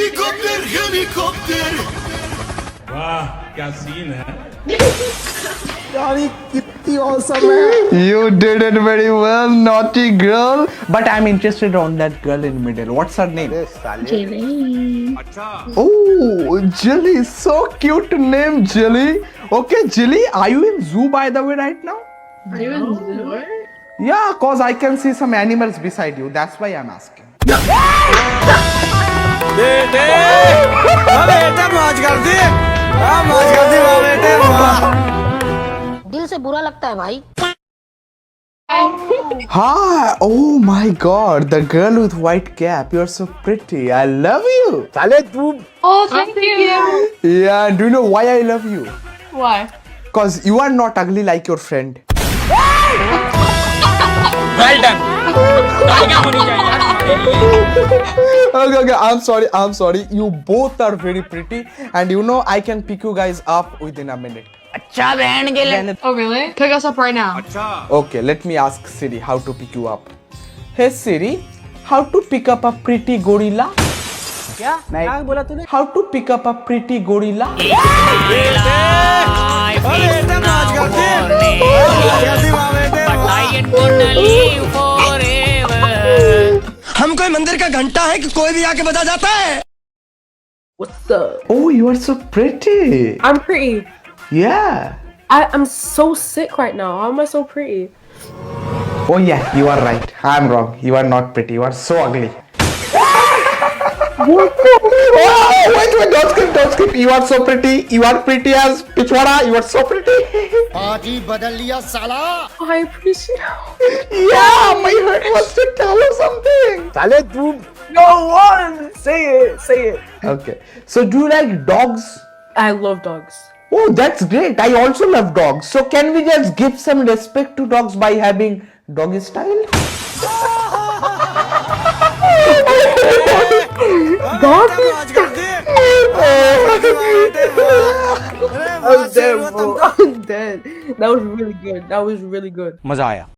Helicopter helicopter वाह क्या scene है You did it very well, naughty girl. But I'm interested on that girl in middle. What's her name? Oh, Jilly. So cute name, Jilly. Okay, Jilly, are you in zoo by the way right now? Are you in zoo? Yeah, cause I can see some animals beside you. That's why I'm asking. बेटे बेटे मौज कर दी मौज कर दी वाह बेटे वाह दिल से बुरा लगता है भाई Hi. Oh my God, the girl with white cap. You're so pretty. I love you. साले तू Oh, thank you. Yeah. Do you know why I love you? Why? Cause you are not ugly like your friend. Well done तालियां होनी चाहिए यार तुम्हारे लिए Okay. I'm sorry. You both are very pretty, and you know I can pick you guys up within a minute. Oh, really? Pick us up right now. Okay, let me ask Siri how to pick you up. Hey Siri, how to pick up a pretty gorilla? क्या बोला तूने How to pick up a pretty gorilla? बेटे मौज कर दी मौज कर दी वाह बेटे हम कोई मंदिर का घंटा है कि कोई भी आके बजा जाता है What's up? Oh, you are so pretty. I'm pretty. Yeah. I'm so sick right now. How am I so pretty? Oh yeah, you are right. I'm wrong. You are not pretty. You are so ugly. What? Oh, wait, don't skip. You are so pretty. You are pretty as Pichwada. You are so pretty. आज ही बदल लिया साला Oh, I appreciate it. Yeah, my heart wants to tell you something. साले तू No one! Say it. Okay. So do you like dogs? I love dogs. Oh, that's great. I also love dogs. So can we just give some respect to dogs by having doggy style? Dog? मौज कर दी I'm dead, bro. I'm dead. That was really good. मजा आया